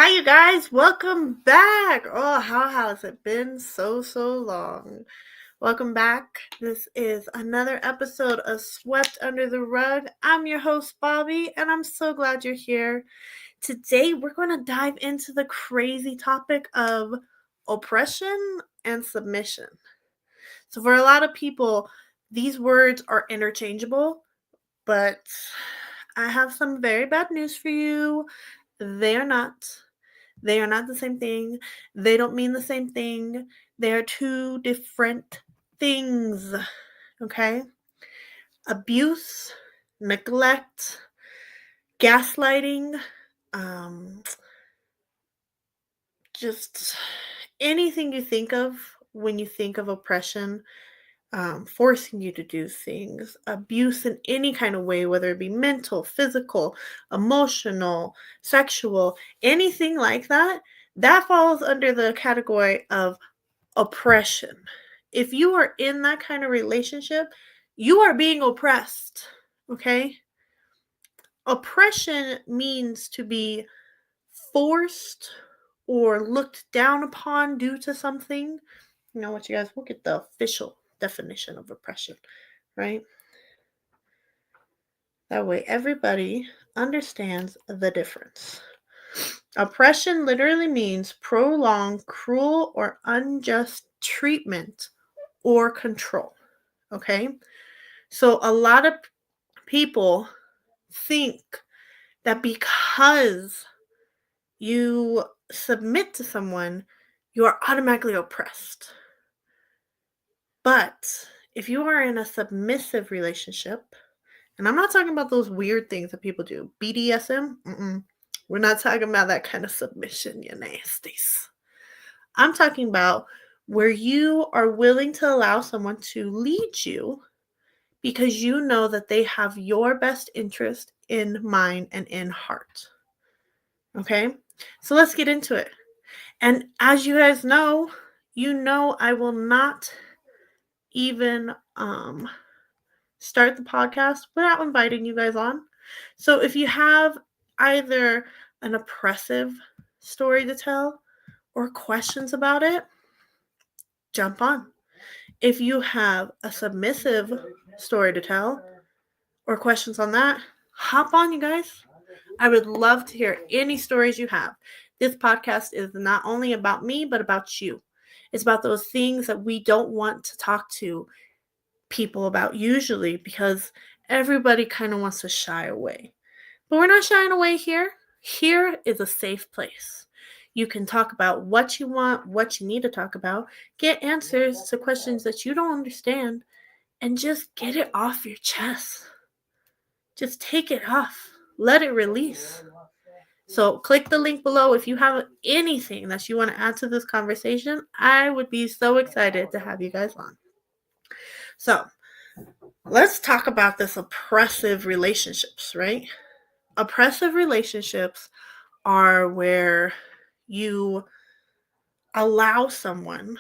Hi, you guys. Welcome back. Oh, how has it been so long? Welcome back. This is another episode of Swept Under the Rug. I'm your host, Bobby, and I'm so glad you're here. Today, we're going to dive into the crazy topic of oppression and submission. So, for a lot of people, these words are interchangeable, but I have some very bad news for you. They are not. They are not the same thing. They don't mean the same thing. They are two different things. Okay? Abuse, neglect, gaslighting, um, just anything you think of when you think of oppression, forcing you to do things, abuse in any kind of way, whether it be mental, physical, emotional, sexual, anything like that, that falls under the category of oppression. If you are in that kind of relationship, you are being oppressed. Okay? Oppression means to be forced or looked down upon due to something. You know what, you guys? We'll get the official definition of oppression, right? That way everybody understands the difference. Oppression literally means prolonged, cruel, or unjust treatment or control. Okay? So a lot of people think that because you submit to someone, you are automatically oppressed. But if you are in a submissive relationship, and I'm not talking about those weird things that people do, BDSM, we're not talking about that kind of submission, you nasties. I'm talking about where you are willing to allow someone to lead you because you know that they have your best interest in mind and in heart. Okay? So let's get into it. And as you guys know, I will not even start the podcast without inviting you guys on. So if you have either an oppressive story to tell or questions about it, jump on. If you have a submissive story to tell or questions on that, hop on, you guys. I would love to hear any stories you have. This podcast is not only about me, but about you. It's about those things that we don't want to talk to people about usually because everybody kind of wants to shy away. But we're not shying away here. Here is a safe place. You can talk about what you want, what you need to talk about, get answers to questions that you don't understand, and just get it off your chest. Just take it off. Let it release. So click the link below if you have anything that you want to add to this conversation. I would be so excited to have you guys on. So let's talk about this oppressive relationships, right? Oppressive relationships are where you allow someone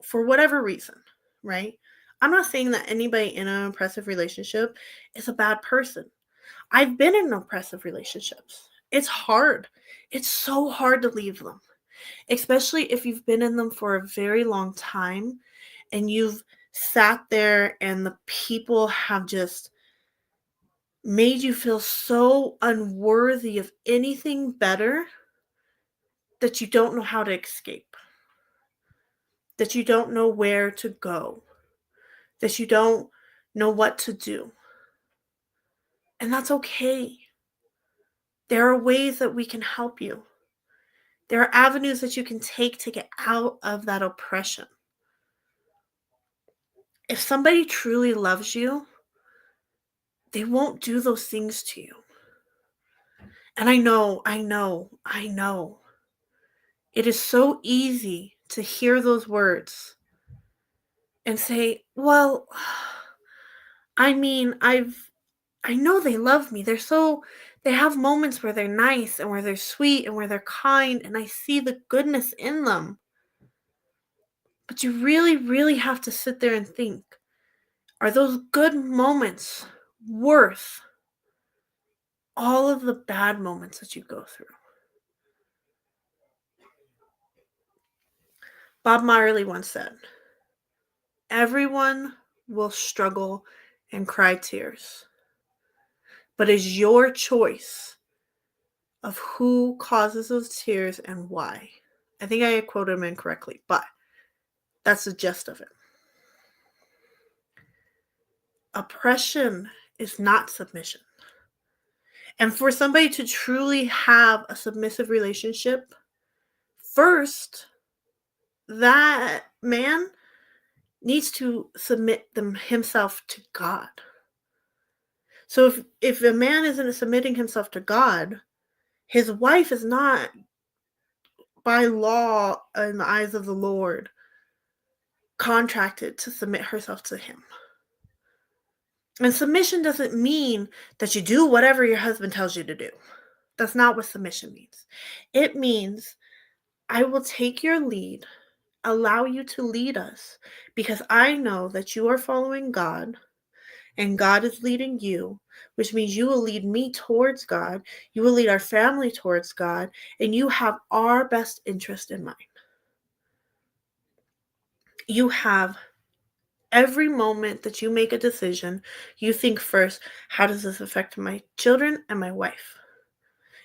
for whatever reason, right? I'm not saying that anybody in an oppressive relationship is a bad person. I've been in oppressive relationships. It's hard. It's so hard to leave them, especially if you've been in them for a very long time and you've sat there and the people have just made you feel so unworthy of anything better that you don't know how to escape, that you don't know where to go, that you don't know what to do. And that's okay. There are ways that we can help you. There are avenues that you can take to get out of that oppression. If somebody truly loves you, they won't do those things to you. And I know. It is so easy to hear those words and say, well, I mean, I know they love me. They have moments where they're nice and where they're sweet and where they're kind, and I see the goodness in them. But you really, really have to sit there and think, are those good moments worth all of the bad moments that you go through? Bob Marley once said, everyone will struggle and cry tears, but it's your choice of who causes those tears and why. I think I quoted him incorrectly, but that's the gist of it. Oppression is not submission. And for somebody to truly have a submissive relationship, first, that man needs to submit himself to God. So if a man isn't submitting himself to God, his wife is not, by law in the eyes of the Lord, contracted to submit herself to him. And submission doesn't mean that you do whatever your husband tells you to do. That's not what submission means. It means I will take your lead, allow you to lead us, because I know that you are following God and God is leading you, which means you will lead me towards God, you will lead our family towards God, and you have our best interest in mind. You have every moment that you make a decision, you think first, how does this affect my children and my wife?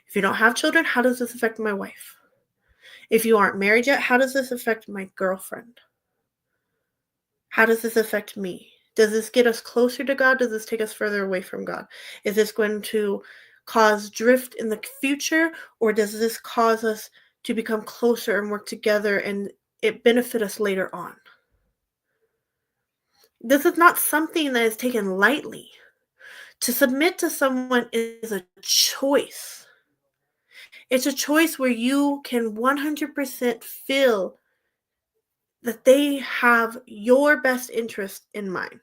If you don't have children, how does this affect my wife? If you aren't married yet, how does this affect my girlfriend? How does this affect me? Does this get us closer to God? Does this take us further away from God? Is this going to cause drift in the future, or does this cause us to become closer and work together and it benefit us later on? This is not something that is taken lightly. To submit to someone is a choice. It's a choice where you can 100% feel that they have your best interest in mind.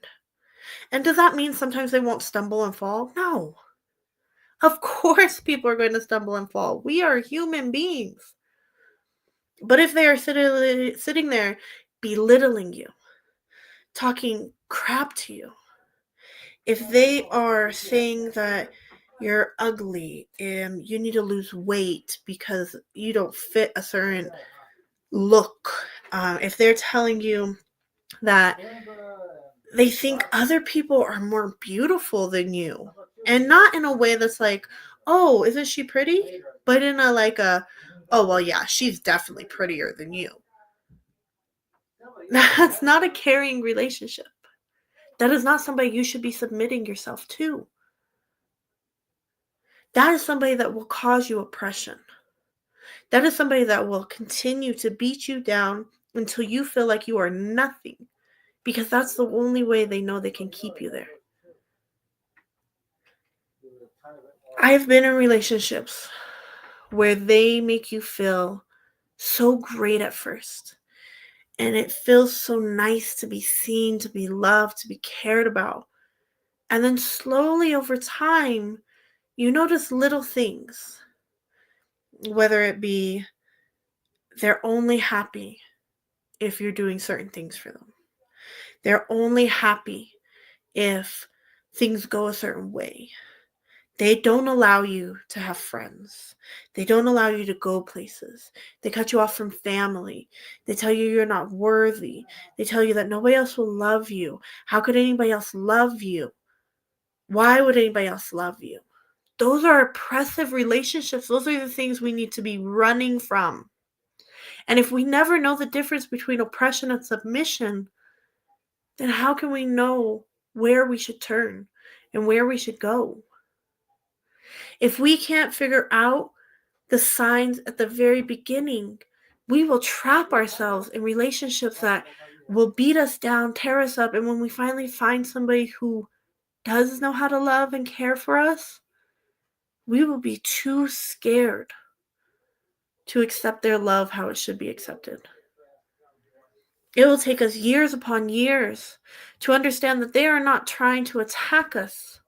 And does that mean sometimes they won't stumble and fall? No. Of course, people are going to stumble and fall. We are human beings. But if they are sitting there belittling you, talking crap to you, if they are saying that you're ugly and you need to lose weight because you don't fit a certain look, if they're telling you that they think other people are more beautiful than you, and not in a way that's like, oh, isn't she pretty? But in a like a, oh, well, yeah, she's definitely prettier than you. That's not a caring relationship. That is not somebody you should be submitting yourself to. That is somebody that will cause you oppression. That is somebody that will continue to beat you down until you feel like you are nothing, because that's the only way they know they can keep you there. I have been in relationships where they make you feel so great at first. And it feels so nice to be seen, to be loved, to be cared about. And then slowly over time, you notice little things, whether it be they're only happy if you're doing certain things for them. They're only happy if things go a certain way. They don't allow you to have friends. They don't allow you to go places. They cut you off from family. They tell you you're not worthy. They tell you that nobody else will love you. How could anybody else love you? Why would anybody else love you? Those are oppressive relationships. Those are the things we need to be running from. And if we never know the difference between oppression and submission, then how can we know where we should turn and where we should go? If we can't figure out the signs at the very beginning, we will trap ourselves in relationships that will beat us down, tear us up, and when we finally find somebody who does know how to love and care for us, we will be too scared to accept their love how it should be accepted. It will take us years upon years to understand that they are not trying to attack us.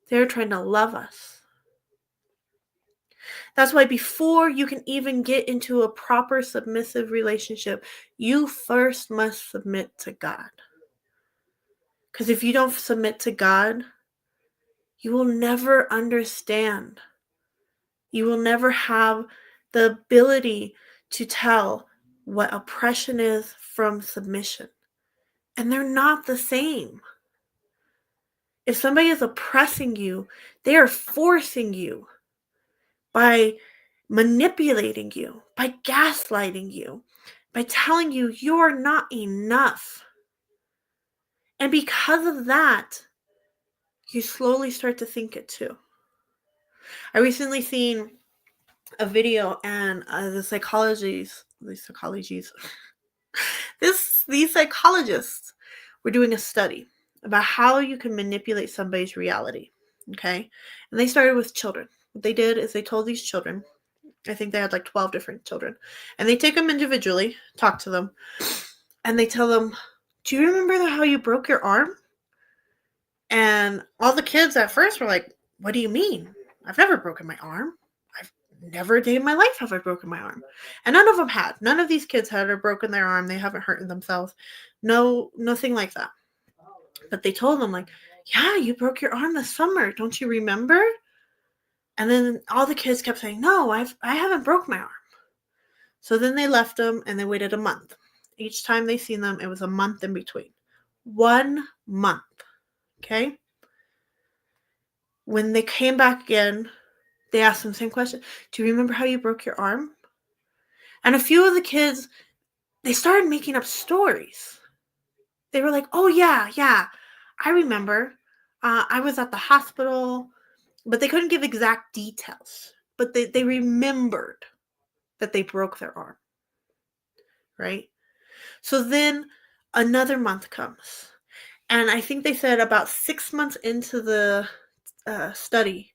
They're trying to love us. That's why before you can even get into a proper submissive relationship, you first must submit to God. Because if you don't submit to God, you will never understand. You will never have the ability to tell, what oppression is from submission. And they're not the same. If somebody is oppressing you, they are forcing you by manipulating you, by gaslighting you, by telling you you're not enough. And because of that, you slowly start to think it too. I recently seen a video, and these psychologists were doing a study about how you can manipulate somebody's reality. Okay, and they started with children. What they did is they told these children, I think they had like 12 different children, and they take them individually, talk to them, and they tell them, "Do you remember how you broke your arm?" And all the kids at first were like, "What do you mean? I've never broken my arm. I've never a day in my life have I broken my arm." And none of them had. None of these kids had broken their arm. They haven't hurt themselves. No, nothing like that. But they told them, like, "Yeah, you broke your arm this summer. Don't you remember?" And then all the kids kept saying, "No, I haven't broke my arm." So then they left them and they waited a month. Each time they seen them, it was a month in between. 1 month. Okay? When they came back again, they asked them the same question. "Do you remember how you broke your arm?" And a few of the kids, they started making up stories. They were like, "Oh, yeah, I remember. I was at the hospital," but they couldn't give exact details. But they remembered that they broke their arm, right? So then another month comes. And I think they said about 6 months into the study,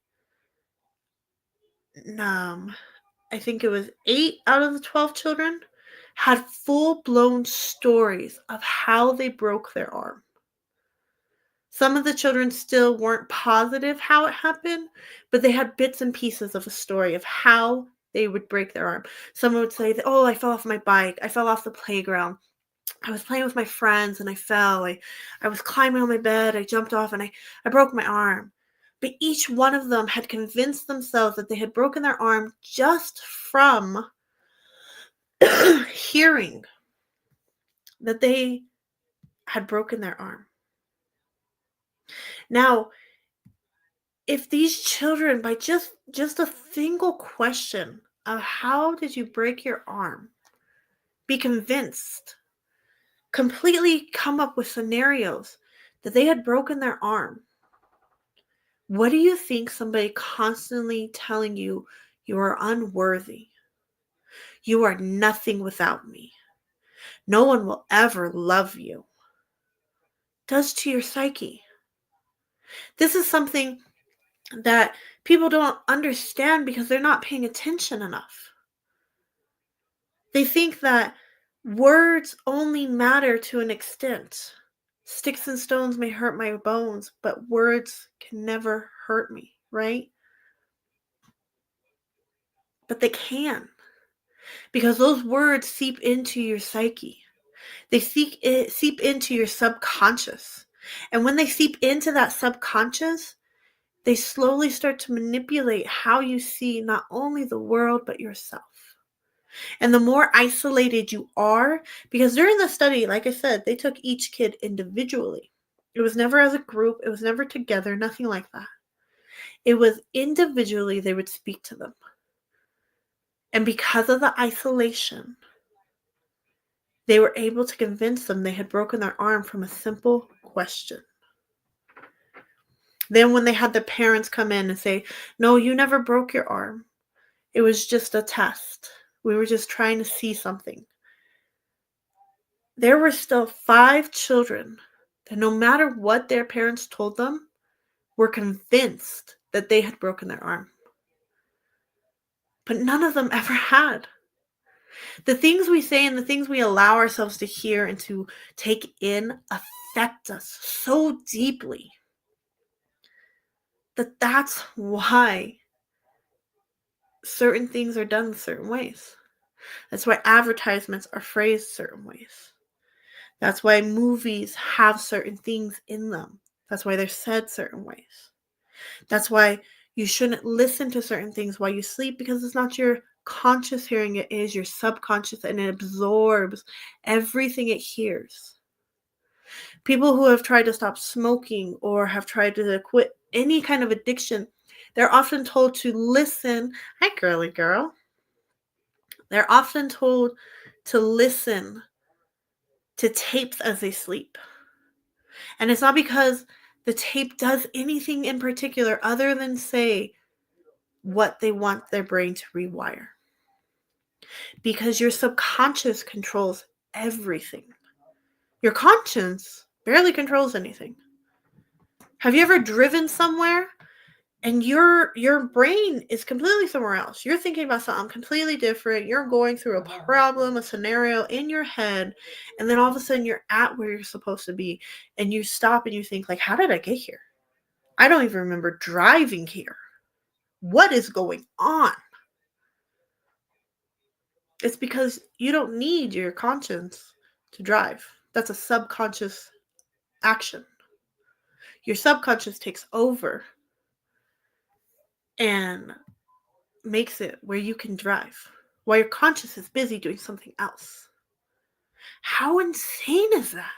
I think it was 8 out of the 12 children had full-blown stories of how they broke their arm. Some of the children still weren't positive how it happened, but they had bits and pieces of a story of how they would break their arm. Someone would say, "Oh, I fell off my bike. I fell off the playground. I was playing with my friends and I fell. I was climbing on my bed. I jumped off and I broke my arm." But each one of them had convinced themselves that they had broken their arm just from hearing that they had broken their arm. Now, if these children, by just a single question of "How did you break your arm?" be convinced, completely come up with scenarios that they had broken their arm, what do you think somebody constantly telling you you are unworthy? You are nothing without me. No one will ever love you does to your psyche? This is something that people don't understand because they're not paying attention enough. They think that words only matter to an extent. Sticks and stones may hurt my bones, but words can never hurt me, right? But they can, because those words seep into your psyche. They seep into your subconscious. And when they seep into that subconscious, they slowly start to manipulate how you see not only the world, but yourself. And the more isolated you are, because during the study, like I said, they took each kid individually. It was never as a group, it was never together, nothing like that. It was individually they would speak to them. And because of the isolation, they were able to convince them they had broken their arm from a simple question. Then when they had the parents come in and say, "No, you never broke your arm. It was just a test. We were just trying to see something." There were still 5 children that no matter what their parents told them, were convinced that they had broken their arm. But none of them ever had. The things we say and the things we allow ourselves to hear and to take in affect us so deeply that that's why certain things are done certain ways. That's why advertisements are phrased certain ways. That's why movies have certain things in them. That's why they're said certain ways. That's why you shouldn't listen to certain things while you sleep, because it's not your conscious hearing, it is your subconscious, and it absorbs everything it hears. People who have tried to stop smoking or have tried to quit any kind of addiction, they're often told to listen. Hi, girly girl. They're often told to listen to tapes as they sleep. And it's not because the tape does anything in particular other than say what they want their brain to rewire. Because your subconscious controls everything. Your conscience barely controls anything. Have you ever driven somewhere and your brain is completely somewhere else? You're thinking about something completely different. You're going through a problem, a scenario in your head, and then all of a sudden you're at where you're supposed to be, and you stop and you think, like, how did I get here? I don't even remember driving here. What is going on? It's because you don't need your conscience to drive. That's a subconscious action. Your subconscious takes over and makes it where you can drive while your conscious is busy doing something else. How insane is that?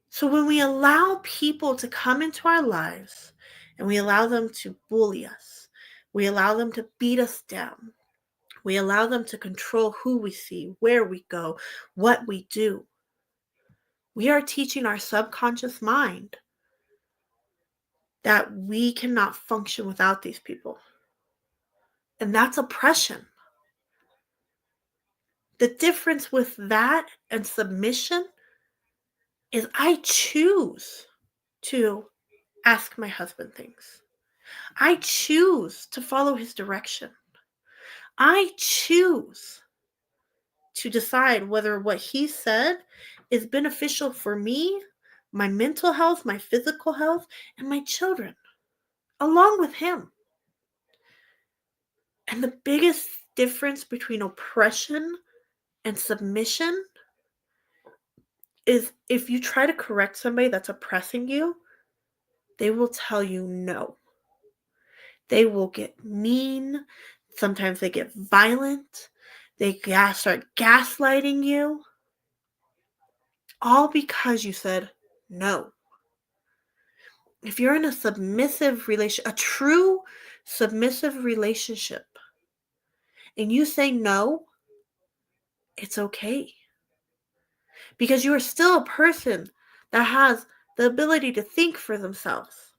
So when we allow people to come into our lives and we allow them to bully us, we allow them to beat us down, we allow them to control who we see, where we go, what we do, we are teaching our subconscious mind that we cannot function without these people. And that's oppression. The difference with that and submission is I choose to ask my husband things. I choose to follow his direction. I choose to decide whether what he said is beneficial for me, my mental health, my physical health, and my children, along with him. And the biggest difference between oppression and submission is if you try to correct somebody that's oppressing you, they will tell you no. They will get mean. Sometimes they get violent. They start gaslighting you. All because you said no. If you're in a submissive relation, a true submissive relationship, and you say no, it's okay. Because you are still a person that has the ability to think for themselves.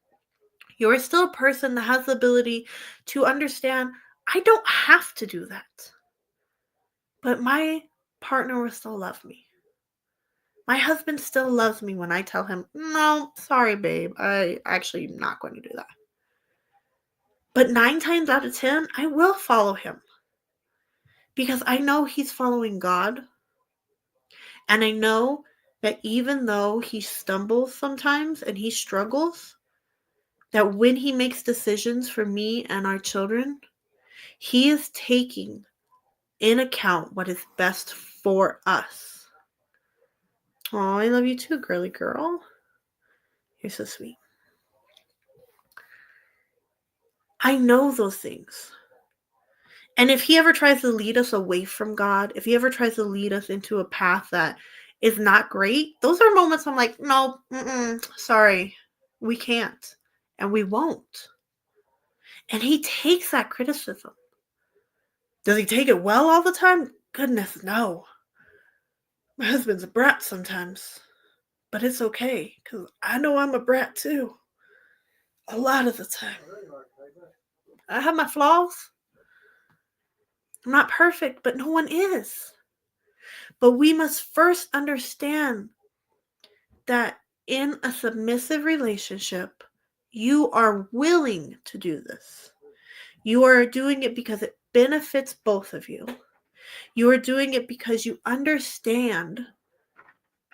You are still a person that has the ability to understand, I don't have to do that. But my partner will still love me. My husband still loves me when I tell him, no, sorry, babe, I actually am not going to do that. But 9 times out of 10, I will follow him. Because I know he's following God. And I know that even though he stumbles sometimes and he struggles, that when he makes decisions for me and our children, he is taking in account what is best for us. Oh, I love you too, girly girl. You're so sweet. I know those things. And if he ever tries to lead us away from God, if he ever tries to lead us into a path that is not great, those are moments I'm like, no, sorry, we can't. And we won't. And he takes that criticism. Does he take it well all the time? Goodness, no. My husband's a brat sometimes. But it's okay, because I know I'm a brat too. A lot of the time. I have my flaws. I'm not perfect, but no one is. But we must first understand that in a submissive relationship, you are willing to do this. You are doing it because it benefits both of you. You are doing it because you understand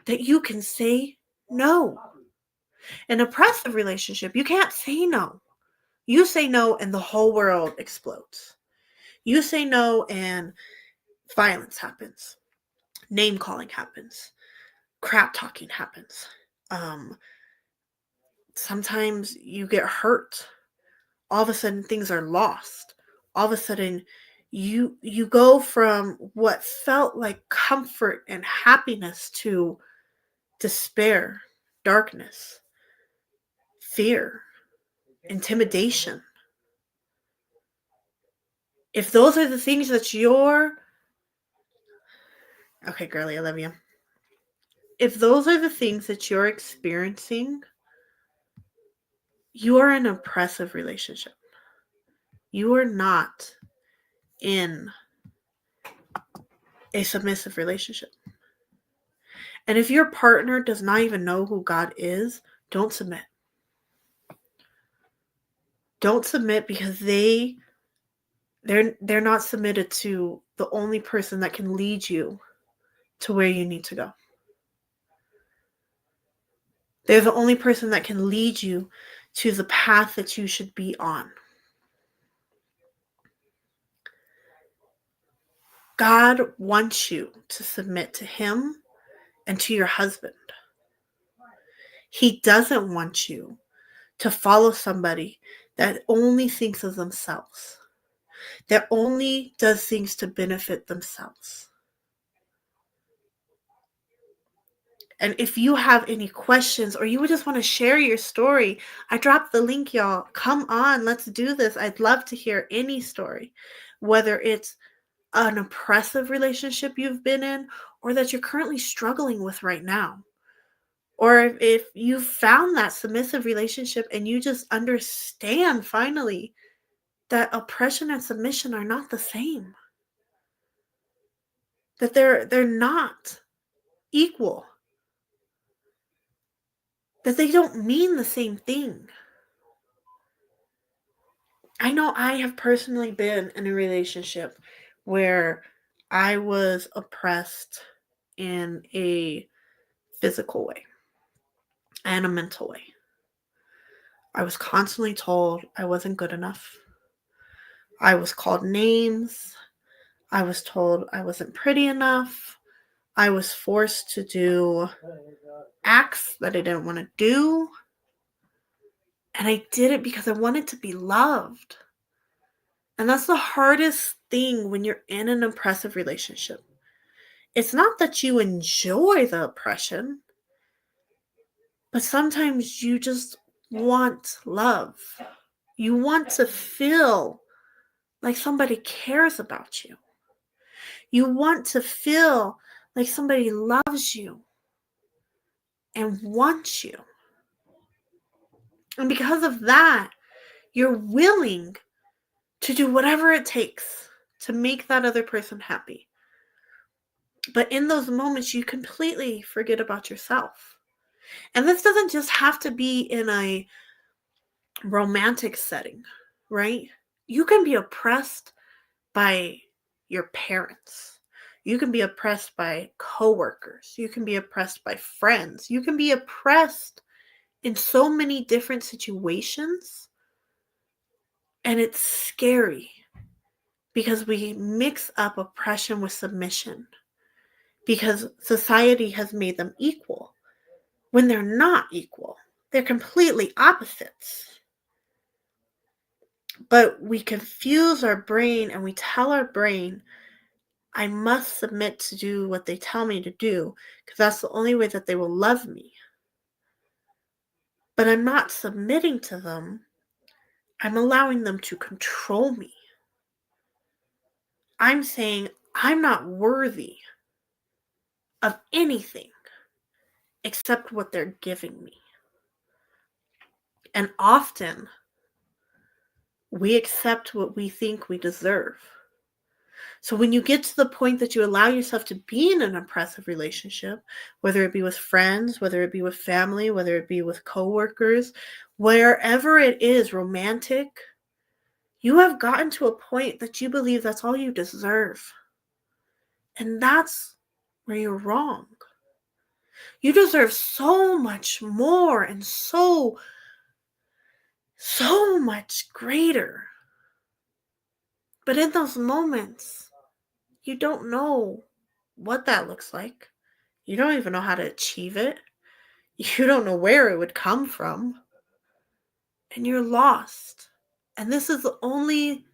that you can say no. In an oppressive relationship, you can't say no. You say no and the whole world explodes. You say no and violence happens. Name calling happens. Crap talking happens. Sometimes you get hurt. All of a sudden things are lost. all of a sudden you go from what felt like comfort and happiness to despair, darkness, fear, intimidation. If those are the things that you're okay, girly, I love you. If those are the things that you're experiencing, you are in an oppressive relationship. You are not in a submissive relationship. And if your partner does not even know who God is, don't submit. Don't submit because they're not submitted to the only person that can lead you to where you need to go. They're the only person that can lead you to the path that you should be on. God wants you to submit to Him and to your husband. He doesn't want you to follow somebody that only thinks of themselves, that only does things to benefit themselves. And if you have any questions or you would just want to share your story, I dropped the link, y'all. Come on, let's do this. I'd love to hear any story, whether it's an oppressive relationship you've been in or that you're currently struggling with right now. Or if you found that submissive relationship and you just understand finally that oppression and submission are not the same. That they're not equal. That they don't mean the same thing. I know I have personally been in a relationship where I was oppressed in a physical way and a mental way. I was constantly told I wasn't good enough. I was called names. I was told I wasn't pretty enough. I was forced to do acts that I didn't want to do. And I did it because I wanted to be loved. And that's the hardest thing when you're in an oppressive relationship. It's not that you enjoy the oppression, but sometimes you just want love. You want to feel like somebody cares about you. You want to feel like somebody loves you and wants you. And because of that, you're willing to do whatever it takes to make that other person happy. But in those moments, you completely forget about yourself. And this doesn't just have to be in a romantic setting, right? You can be oppressed by your parents. You can be oppressed by coworkers. You can be oppressed by friends. You can be oppressed in so many different situations. And it's scary because we mix up oppression with submission because society has made them equal when they're not equal. They're completely opposites. But we confuse our brain and we tell our brain, I must submit to do what they tell me to do because that's the only way that they will love me. But I'm not submitting to them. I'm allowing them to control me. I'm saying I'm not worthy of anything except what they're giving me. And often we accept what we think we deserve. So when you get to the point that you allow yourself to be in an oppressive relationship, whether it be with friends, whether it be with family, whether it be with coworkers, wherever it is romantic, you have gotten to a point that you believe that's all you deserve. And that's where you're wrong. You deserve so much more and so much greater. But in those moments, you don't know what that looks like. You don't even know how to achieve it. You don't know where it would come from. And you're lost. And this is the only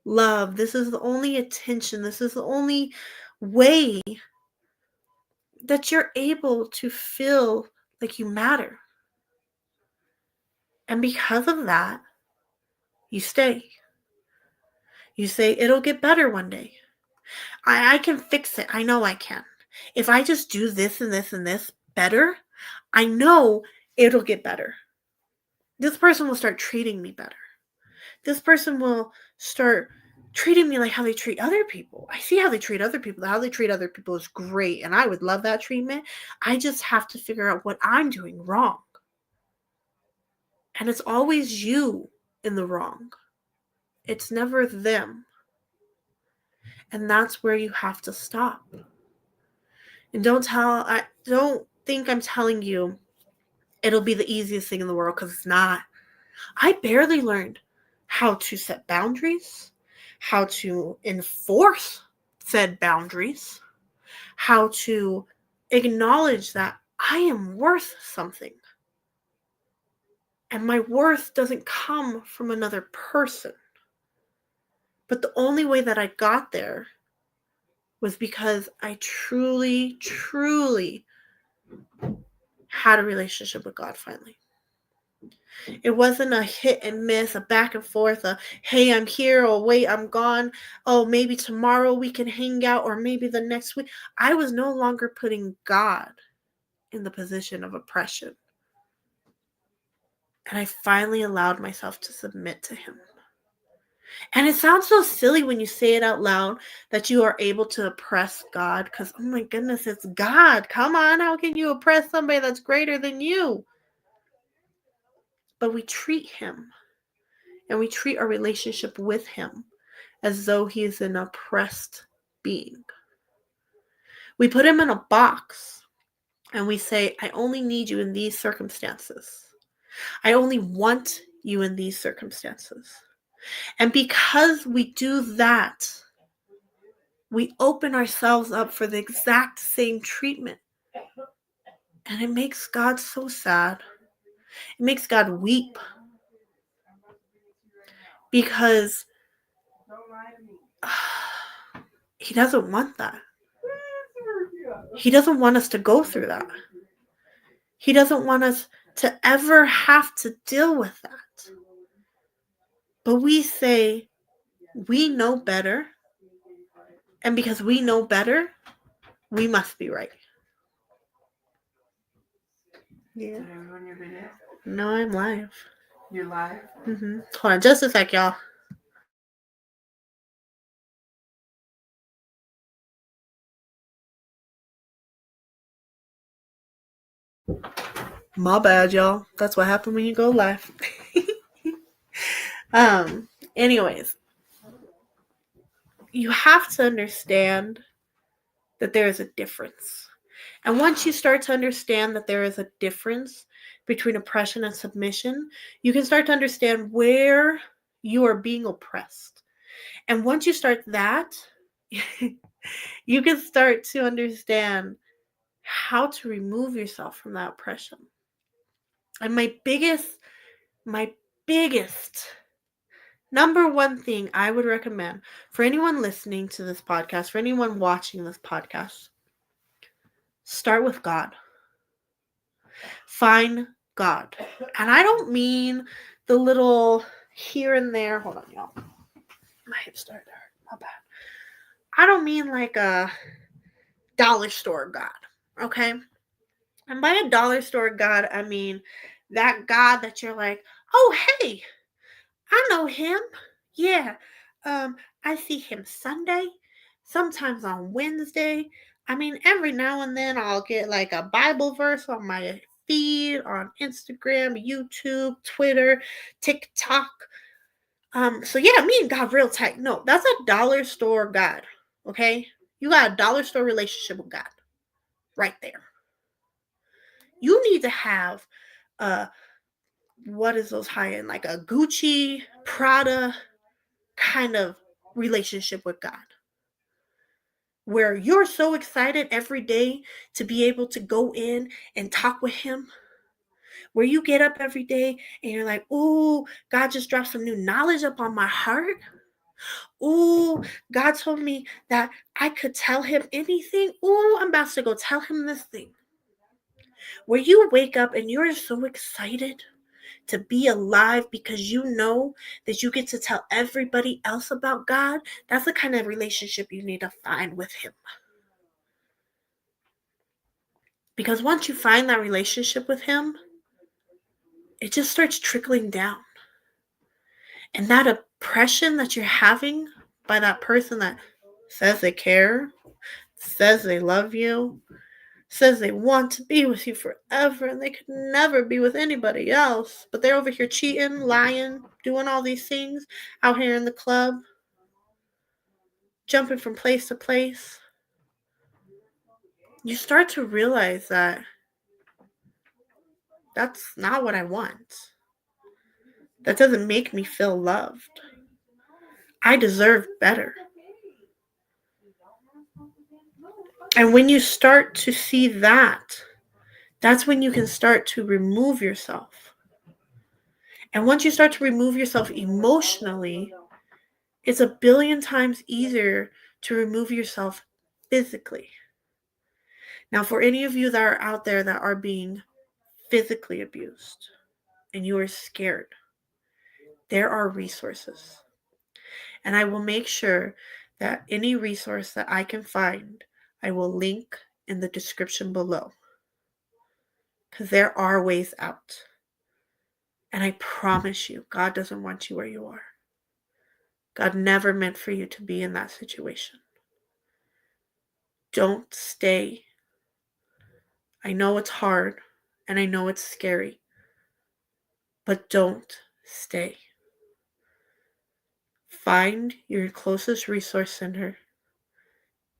love. This is the only attention. This is the only way that you're able to feel like you matter. And because of that, you stay. You say, it'll get better one day. I can fix it. I know I can. If I just do this and this and this better, I know it'll get better. This person will start treating me better. This person will start treating me like how they treat other people. I see how they treat other people. How they treat other people is great, and I would love that treatment. I just have to figure out what I'm doing wrong. And it's always you in the wrong. It's never them. And that's where you have to stop. And I don't think I'm telling you it'll be the easiest thing in the world, because it's not. I barely learned how to set boundaries, how to enforce said boundaries, how to acknowledge that I am worth something. And my worth doesn't come from another person. But the only way that I got there was because I truly, truly had a relationship with God finally. It wasn't a hit and miss, a back and forth, a hey, I'm here, or wait, I'm gone. Oh, maybe tomorrow we can hang out, or maybe the next week. I was no longer putting God in the position of oppression. And I finally allowed myself to submit to him. And it sounds so silly when you say it out loud that you are able to oppress God, because, oh my goodness, it's God. Come on, how can you oppress somebody that's greater than you? But we treat him, and we treat our relationship with him as though he is an oppressed being. We put him in a box, and we say, I only need you in these circumstances. I only want you in these circumstances. And because we do that, we open ourselves up for the exact same treatment. And it makes God so sad. It makes God weep. Because he doesn't want that. He doesn't want us to go through that. He doesn't want us to ever have to deal with that. But we say, we know better. And because we know better, we must be right. Yeah. Did I ruin your video? No, I'm live. You're live? Mm-hmm. Hold on just a sec, y'all. My bad, y'all. That's what happened when you go live. Anyways, you have to understand that there is a difference. And once you start to understand that there is a difference between oppression and submission, you can start to understand where you are being oppressed. And once you start that, you can start to understand how to remove yourself from that oppression. And my biggest number one thing I would recommend for anyone listening to this podcast, for anyone watching this podcast, start with God. Find God. And I don't mean the little here and there. Hold on, y'all. My hip started to hurt. My bad. I don't mean like a dollar store God, okay? And by a dollar store God, I mean that God that you're like, oh, hey, I know him. Yeah. I see him Sunday, sometimes on Wednesday. I mean, every now and then I'll get like a Bible verse on my feed on Instagram, YouTube, Twitter, TikTok. So yeah, me and God real tight. No, that's a dollar store God. Okay? You got a dollar store relationship with God. Right there. You need to have what is those high end? Like a Gucci, Prada kind of relationship with God, where you're so excited every day to be able to go in and talk with him, where you get up every day and you're like, oh, God just dropped some new knowledge up on my heart. Ooh, God told me that I could tell him anything. Ooh, I'm about to go tell him this thing. Where you wake up and you're so excited to be alive because you know that you get to tell everybody else about God, that's the kind of relationship you need to find with him. Because once you find that relationship with him, it just starts trickling down. And that oppression that you're having by that person that says they care, says they love you, says they want to be with you forever and they could never be with anybody else, but they're over here cheating, lying, doing all these things out here in the club, jumping from place to place. You start to realize that that's not what I want. That doesn't make me feel loved. I deserve better. And when you start to see that, that's when you can start to remove yourself. And once you start to remove yourself emotionally, it's a billion times easier to remove yourself physically. Now, for any of you that are out there that are being physically abused and you are scared, there are resources. And I will make sure that any resource that I can find, I will link in the description below. Because there are ways out. And I promise you, God doesn't want you where you are. God never meant for you to be in that situation. Don't stay. I know it's hard and I know it's scary, but don't stay. Find your closest resource center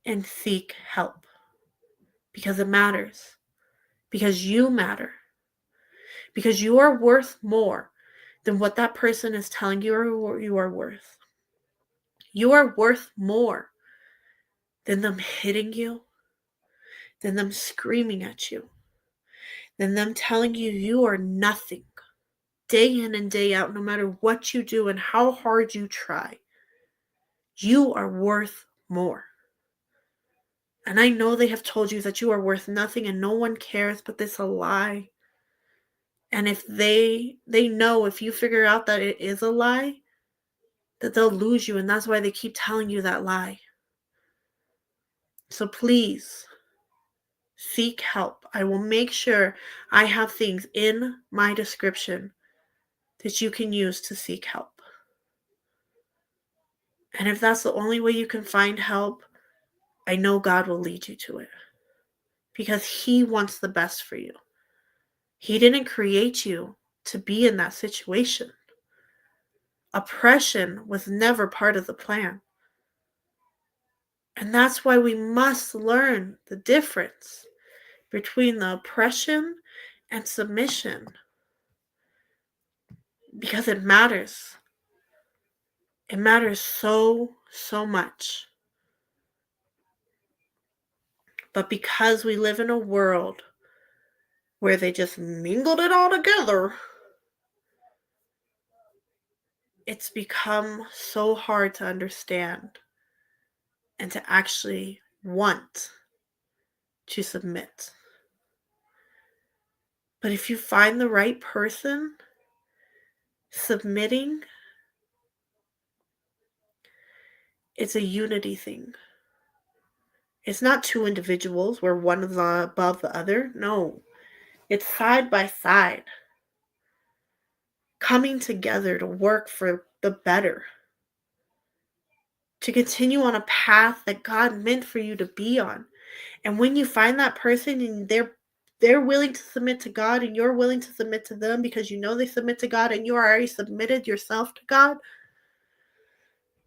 and seek help because it matters, because you matter, because you are worth more than what that person is telling you you are worth. You are worth more than them hitting you, than them screaming at you, than them telling you you are nothing day in and day out, no matter what you do and how hard you try. You are worth more. And I know they have told you that you are worth nothing and no one cares, but it's a lie. And if they know if you figure out that it is a lie, that they'll lose you, and that's why they keep telling you that lie. So please seek help. I will make sure I have things in my description that you can use to seek help. And if that's the only way you can find help, I know God will lead you to it. Because he wants the best for you. He didn't create you to be in that situation. Oppression was never part of the plan. And that's why we must learn the difference between the oppression and submission. Because it matters. It matters so, so much. But because we live in a world where they just mingled it all together, it's become so hard to understand and to actually want to submit. But if you find the right person, submitting, it's a unity thing. It's not two individuals where one is above the other. No, it's side by side, coming together to work for the better, to continue on a path that God meant for you to be on. And when you find that person and they're willing to submit to God and you're willing to submit to them because you know they submit to God and you are already submitted yourself to God,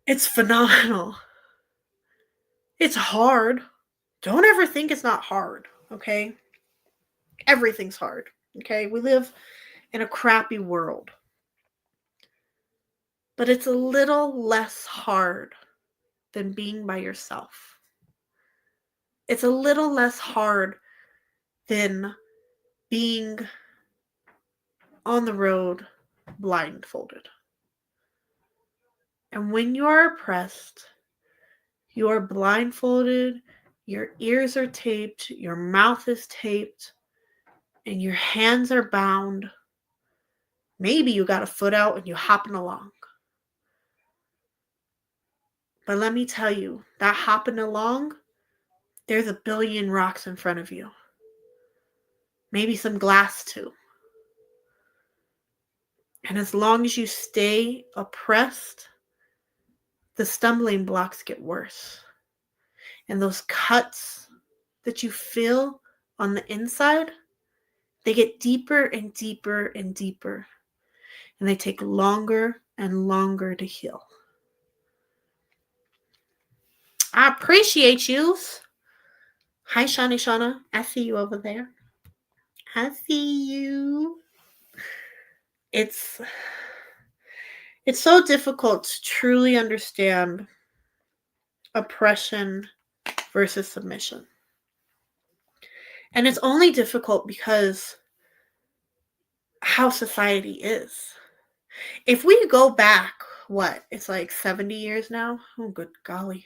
it's phenomenal. It's hard. Don't ever think it's not hard, okay? Everything's hard, okay? We live in a crappy world. But it's a little less hard than being by yourself. It's a little less hard than being on the road blindfolded. And when you are oppressed, you are blindfolded, your ears are taped, your mouth is taped, and your hands are bound. Maybe you got a foot out and you're hopping along. But let me tell you, that hopping along, there's a billion rocks in front of you. Maybe some glass too. And as long as you stay oppressed, the stumbling blocks get worse. And those cuts that you feel on the inside, they get deeper and deeper and deeper. And they take longer and longer to heal. I appreciate yous. Hi, Shauna. I see you over there. I see you. It's so difficult to truly understand oppression versus submission. And it's only difficult because how society is. If we go back, it's like 70 years now? Oh, good golly.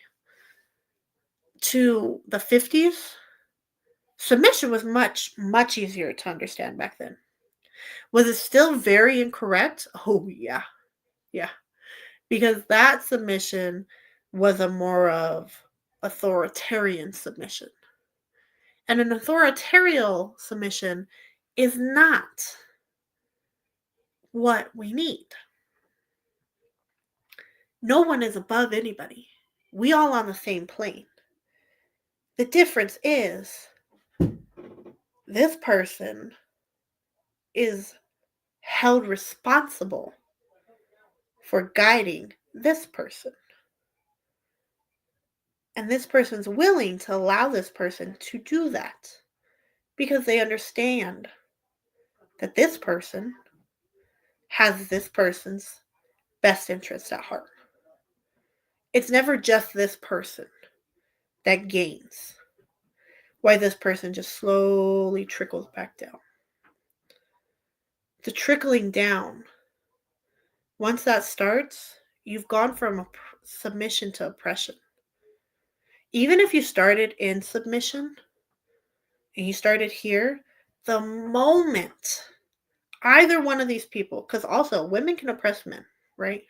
To the 50s, submission was much, much easier to understand back then. Was it still very incorrect? Oh, yeah. Yeah. Because that submission was a more of authoritarian submission. And an authoritarian submission is not what we need. No one is above anybody. We all on the same plane. The difference is this person is held responsible for guiding this person. And this person's willing to allow this person to do that because they understand that this person has this person's best interest at heart. It's never just this person that gains, why this person just slowly trickles back down. The trickling down, once that starts, you've gone from submission to oppression. Even if you started in submission and you started here, the moment either one of these people, because also women can oppress men, right?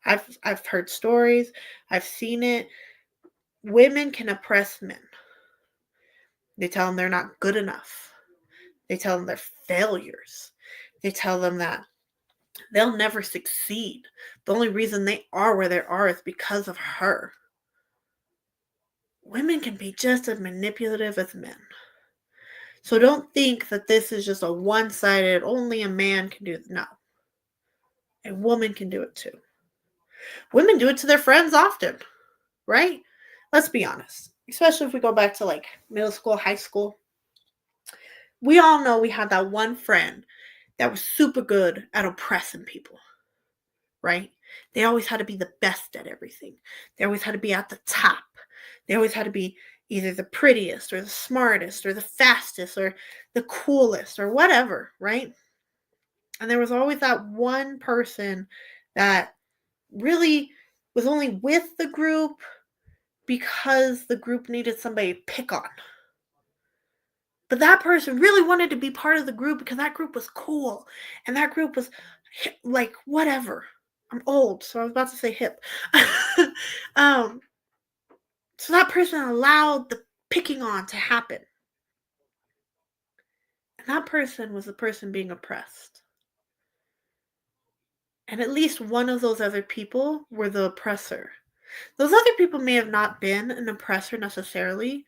I've heard stories, I've seen it. Women can oppress men. They tell them they're not good enough. They tell them they're failures. They tell them that they'll never succeed. The only reason they are where they are is because of her. Women can be just as manipulative as men. So don't think that this is just a one-sided, only a man can do it. No. A woman can do it too. Women do it to their friends often, right? Let's be honest. Especially if we go back to like middle school, high school. We all know we had that one friend that was super good at oppressing people, right? They always had to be the best at everything. They always had to be at the top. They always had to be either the prettiest or the smartest or the fastest or the coolest or whatever, right? And there was always that one person that really was only with the group because the group needed somebody to pick on. But that person really wanted to be part of the group because that group was cool and that group was like whatever. I'm old, so I was about to say hip. So that person allowed the picking on to happen. And that person was the person being oppressed. And at least one of those other people were the oppressor. Those other people may have not been an oppressor necessarily,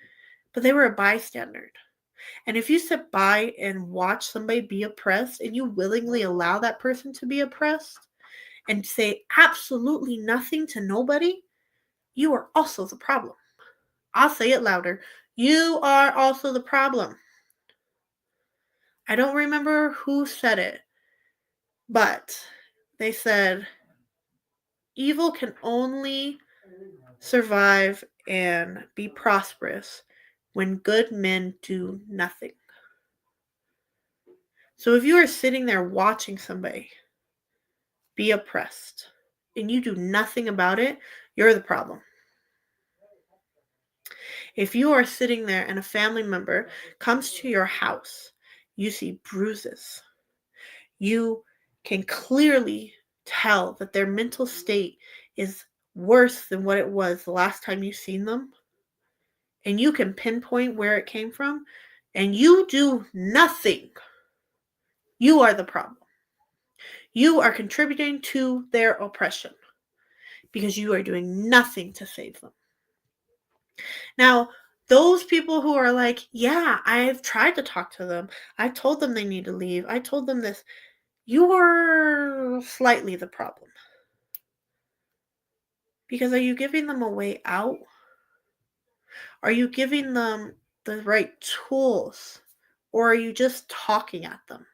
but they were a bystander. And if you sit by and watch somebody be oppressed and you willingly allow that person to be oppressed and say absolutely nothing to nobody, you are also the problem. I'll say it louder. You are also the problem. I don't remember who said it, but they said evil can only survive and be prosperous when good men do nothing. So if you are sitting there watching somebody be oppressed and you do nothing about it, you're the problem. If you are sitting there and a family member comes to your house, you see bruises. You can clearly tell that their mental state is worse than what it was the last time you seen them, and you can pinpoint where it came from, and you do nothing. You are the problem. You are contributing to their oppression because you are doing nothing to save them. Now, those people who are like, yeah, I've tried to talk to them. I told them they need to leave. I told them this. You are slightly the problem. Because are you giving them a way out? Are you giving them the right tools? Or are you just talking at them?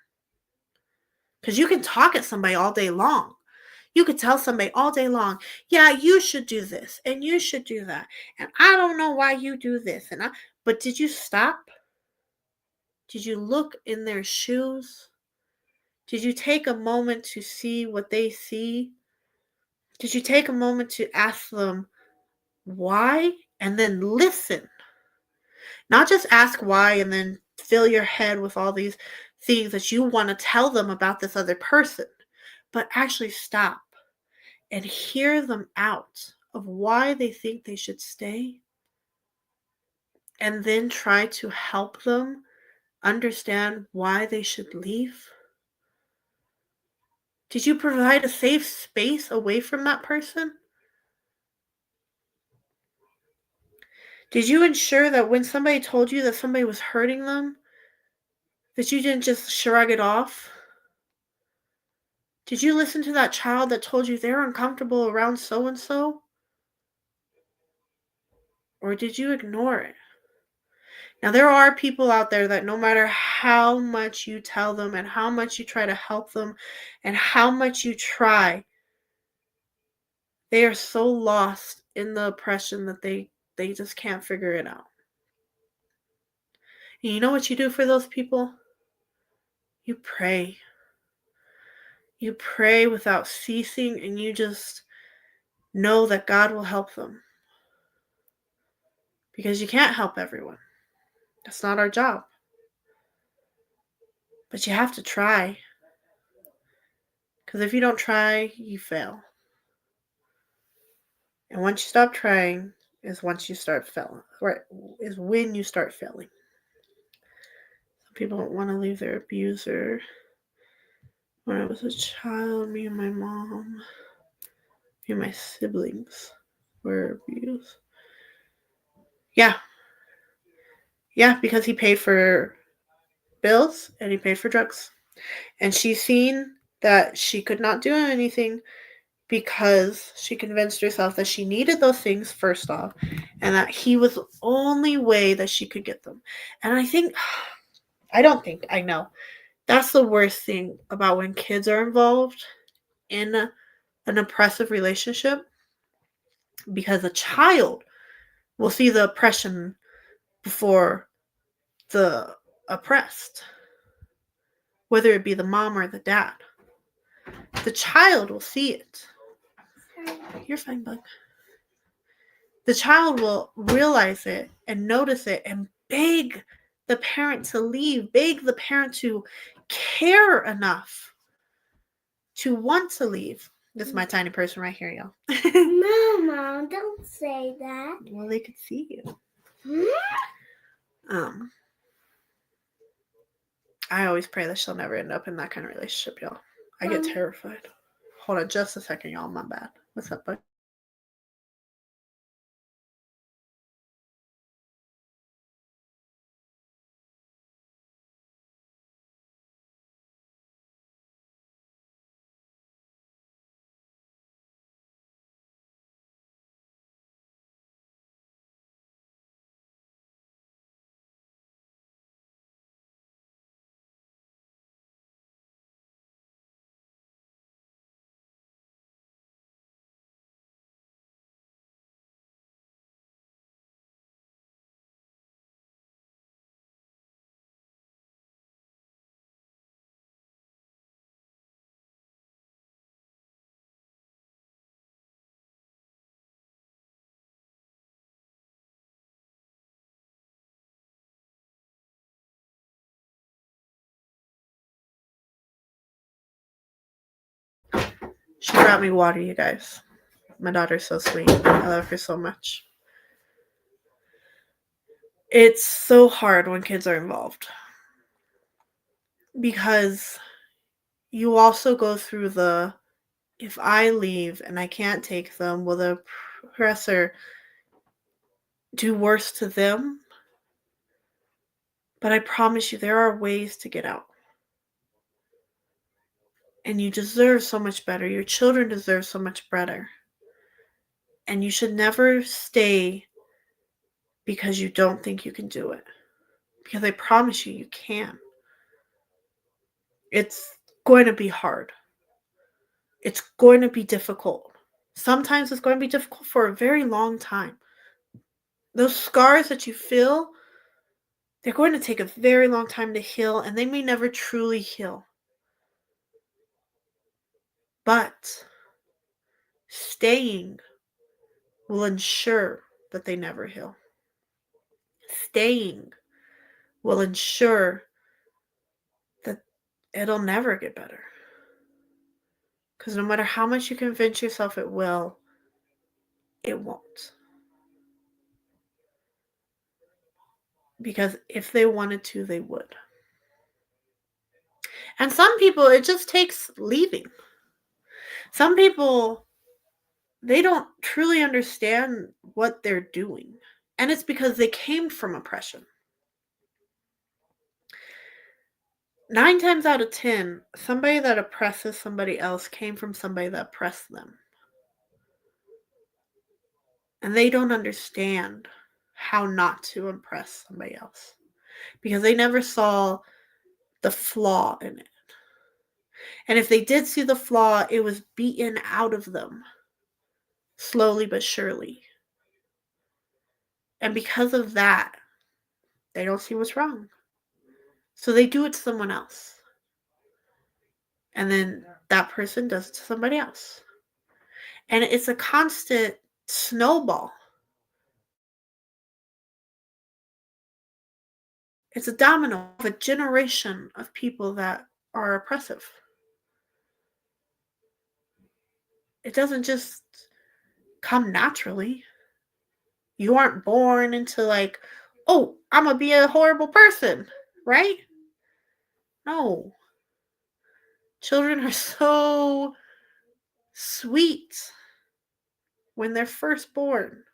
Because you can talk at somebody all day long. You could tell somebody all day long, yeah, you should do this and you should do that. And I don't know why you do this. But did you stop? Did you look in their shoes? Did you take a moment to see what they see? Did you take a moment to ask them why and then listen? Not just ask why and then fill your head with all these things that you want to tell them about this other person, but actually stop and hear them out of why they think they should stay, and then try to help them understand why they should leave. Did you provide a safe space away from that person? Did you ensure that when somebody told you that somebody was hurting them, that you didn't just shrug it off? Did you listen to that child that told you they're uncomfortable around so and so? Or did you ignore it? Now, there are people out there that no matter how much you tell them and how much you try to help them and how much you try, they are so lost in the oppression that they just can't figure it out. And you know what you do for those people? You pray. You pray without ceasing, and you just know that God will help them. Because you can't help everyone. That's not our job. But you have to try. Because if you don't try, you fail. And once you stop trying is once you start failing. Right, is when you start failing. Some people don't want to leave their abuser. When I was a child, me and my mom, me and my siblings were abused. Yeah. Yeah, because he paid for bills and he paid for drugs. And she's seen that she could not do anything because she convinced herself that she needed those things first off and that he was the only way that she could get them. And I know. That's the worst thing about when kids are involved in an oppressive relationship, because a child will see the oppression before the oppressed, whether it be the mom or the dad. The child will see it. You're fine, bug. The child will realize it and notice it and beg the parent to leave, beg the parent to care enough to want to leave. This is my tiny person right here, y'all. Mama, don't say that. Well, they could see you. I always pray that she'll never end up in that kind of relationship, y'all. I get terrified. Hold on just a second, y'all. My bad. What's up, bud? She brought me water, you guys. My daughter's so sweet. I love her so much. It's so hard when kids are involved because you also go through the, if I leave and I can't take them, will the oppressor do worse to them? But I promise you, there are ways to get out. And you deserve so much better. Your children deserve so much better. And you should never stay because you don't think you can do it. Because I promise you, you can. It's going to be hard. It's going to be difficult. Sometimes it's going to be difficult for a very long time. Those scars that you feel, they're going to take a very long time to heal, and they may never truly heal. But staying will ensure that they never heal. Staying will ensure that it'll never get better. Because no matter how much you convince yourself it will, it won't. Because if they wanted to, they would. And some people, it just takes leaving. Some people, they don't truly understand what they're doing. And it's because they came from oppression. 9 times out of 10, somebody that oppresses somebody else came from somebody that oppressed them. And they don't understand how not to oppress somebody else because they never saw the flaw in it. And if they did see the flaw, it was beaten out of them slowly but surely. And because of that, they don't see what's wrong. So they do it to someone else. And then that person does it to somebody else. And it's a constant snowball. It's a domino of a generation of people that are oppressive. It doesn't just come naturally. You aren't born into like, oh, I'm going to be a horrible person, right? No. Children are so sweet when they're first born.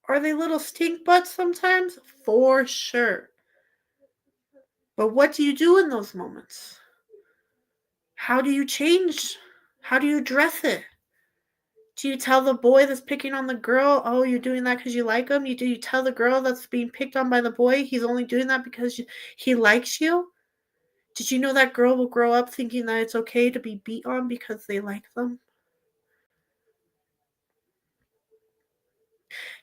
Are they little stink butts sometimes? For sure. But what do you do in those moments? How do you change? How do you address it? Do you tell the boy that's picking on the girl, oh, you're doing that because you like him? Do you tell the girl that's being picked on by the boy, he's only doing that because he likes you? Did you know that girl will grow up thinking that it's okay to be beat on because they like them?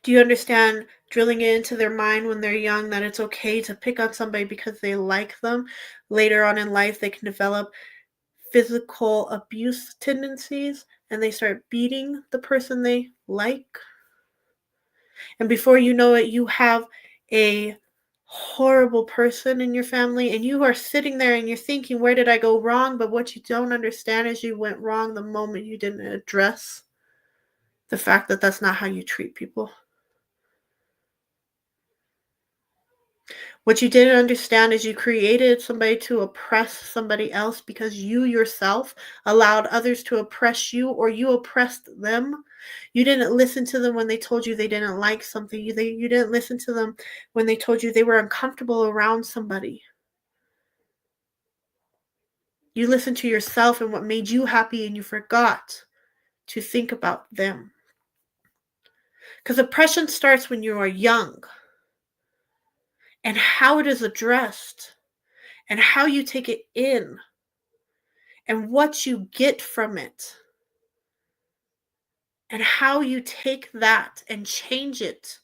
Do you understand drilling it into their mind when they're young that it's okay to pick on somebody because they like them? Later on in life, they can develop physical abuse tendencies and they start beating the person they like. And before you know it, you have a horrible person in your family and you are sitting there and you're thinking, where did I go wrong? But what you don't understand is you went wrong the moment you didn't address the fact that that's not how you treat people. What you didn't understand is you created somebody to oppress somebody else because you yourself allowed others to oppress you or you oppressed them. You didn't listen to them when they told you they didn't like something. You didn't listen to them when they told you they were uncomfortable around somebody. You listened to yourself and what made you happy and you forgot to think about them. Because oppression starts when you are young. And how it is addressed and how you take it in and what you get from it and how you take that and change it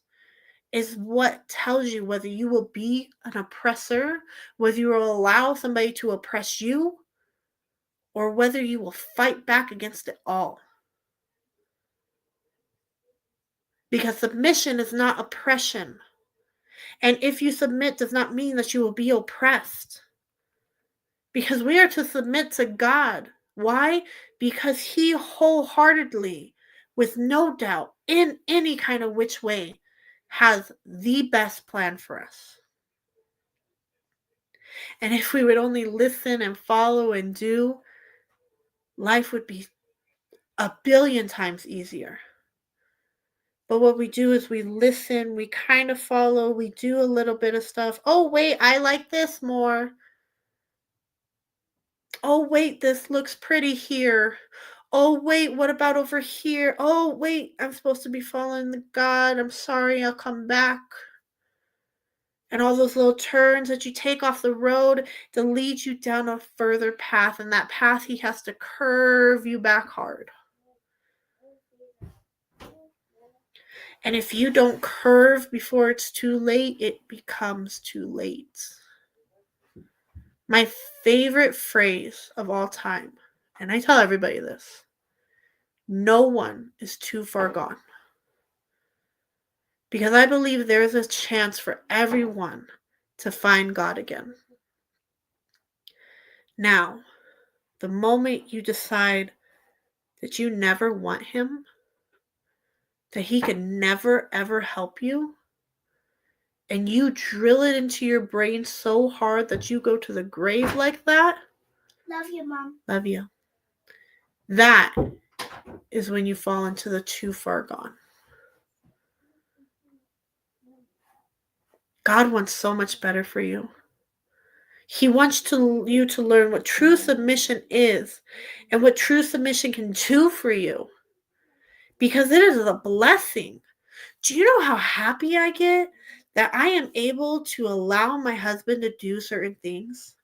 is what tells you whether you will be an oppressor, whether you will allow somebody to oppress you, or whether you will fight back against it all. Because submission is not oppression. And if you submit does not mean that you will be oppressed. Because we are to submit to God Why? Because he wholeheartedly, with no doubt, in any kind of which way, has the best plan for us. And if we would only listen and follow and do, life would be a billion times easier. But what we do is we listen, we kind of follow, we do a little bit of stuff. Oh, wait, I like this more. Oh, wait, this looks pretty here. Oh, wait, what about over here? Oh, wait, I'm supposed to be following the God. I'm sorry, I'll come back. And all those little turns that you take off the road to lead you down a further path. And that path, he has to curve you back hard. And if you don't curve before it's too late, it becomes too late. My favorite phrase of all time, and I tell everybody this, no one is too far gone. Because I believe there is a chance for everyone to find God again. Now, the moment you decide that you never want him, that he can never ever help you, and you drill it into your brain so hard that you go to the grave like that. Love you, Mom. Love you. That is when you fall into the too far gone. God wants so much better for you. He wants you to learn what true submission is and what true submission can do for you. Because it is a blessing. Do you know how happy I get that I am able to allow my husband to do certain things?